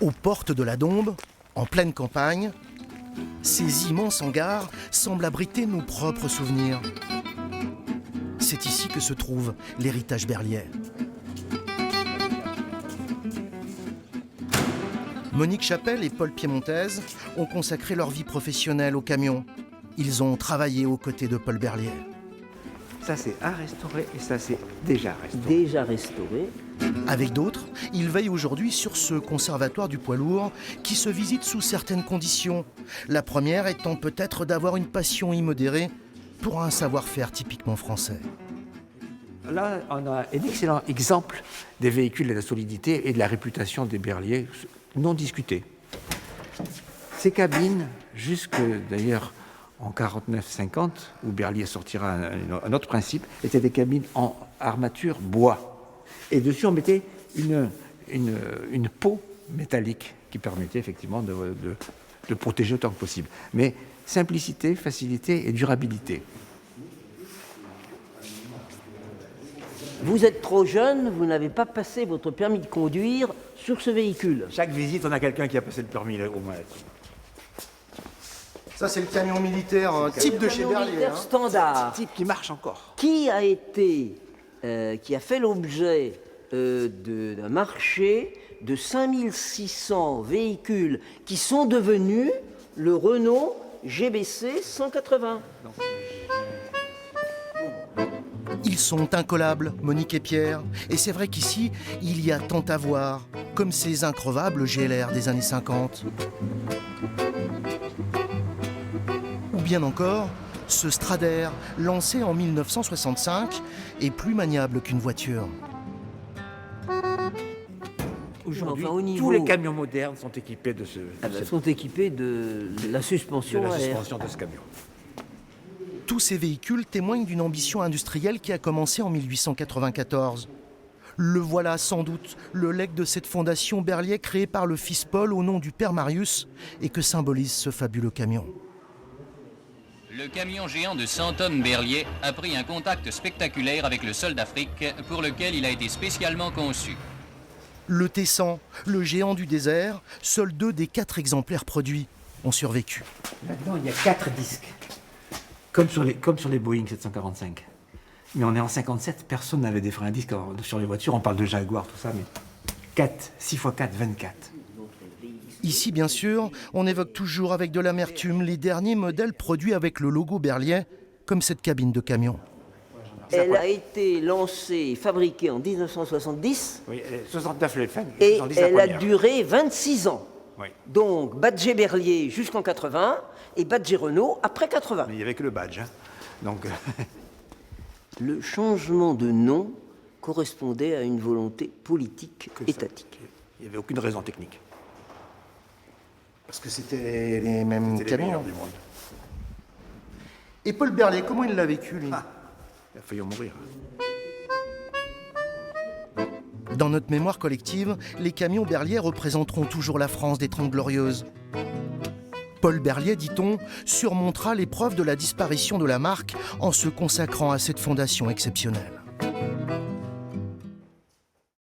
Aux portes de la Dombes, en pleine campagne, ces immenses hangars semblent abriter nos propres souvenirs. C'est ici que se trouve l'héritage Berliet. Monique Chapelle et Paul Piémontez ont consacré leur vie professionnelle au camion. Ils ont travaillé aux côtés de Paul Berliet. Ça, c'est à restaurer et ça, c'est déjà restauré. Déjà restauré. Avec d'autres, ils veillent aujourd'hui sur ce conservatoire du poids lourd qui se visite sous certaines conditions. La première étant peut-être d'avoir une passion immodérée pour un savoir-faire typiquement français. Là, on a un excellent exemple des véhicules de la solidité et de la réputation des Berliet non discutés. Ces cabines, jusque d'ailleurs en 49-50, où Berliet sortira un autre principe, étaient des cabines en armature bois. Et dessus, on mettait une peau métallique qui permettait effectivement de protéger autant que possible. Mais simplicité, facilité et durabilité. Vous êtes trop jeune, vous n'avez pas passé votre permis de conduire sur ce véhicule. Chaque visite, on a quelqu'un qui a passé le permis au moins. Ça, c'est le camion militaire type de chez Berliet. Standard. Type qui marche encore. Qui a fait l'objet d'un marché de 5600 véhicules qui sont devenus le Renault GBC 180. Ils sont incollables, Monique et Pierre. Et c'est vrai qu'ici, il y a tant à voir, comme ces increvables GLR des années 50. Ou bien encore, ce Strader, lancé en 1965, est plus maniable qu'une voiture. Aujourd'hui, Enfin, au niveau... tous les camions modernes sont équipés de sont équipés de la suspension à air. de ce camion. Tous ces véhicules témoignent d'une ambition industrielle qui a commencé en 1894. Le voilà sans doute, le legs de cette fondation Berliet créée par le fils Paul au nom du père Marius et que symbolise ce fabuleux camion. Le camion géant de 100 tonnes Berliet a pris un contact spectaculaire avec le sol d'Afrique pour lequel il a été spécialement conçu. Le T100, le géant du désert, seuls 2 des 4 exemplaires produits ont survécu. Là-dedans, il y a 4 disques. Comme sur les Boeing 745. Mais on est en 57, personne n'avait des freins à disque sur les voitures. On parle de Jaguar, tout ça, mais 4, 6 x 4, 24. Ici, bien sûr, on évoque toujours avec de l'amertume les derniers modèles produits avec le logo Berliet, comme cette cabine de camion. Elle a été lancée et fabriquée en 1970. Oui, 69 les fins, et elle a duré 26 ans. Oui. Donc, badge Berliet jusqu'en 80 et badge Renault après 80. Mais il n'y avait que le badge. Hein. Donc, le changement de nom correspondait à une volonté politique étatique. Il n'y avait aucune raison technique. Parce que c'était les mêmes C'était les camions. meilleurs du monde. Et Paul Berliet, comment il l'a vécu, lui? Il a failli en mourir. Dans notre mémoire collective, les camions Berliet représenteront toujours la France des Trente Glorieuses. Paul Berliet, dit-on, surmontera l'épreuve de la disparition de la marque en se consacrant à cette fondation exceptionnelle.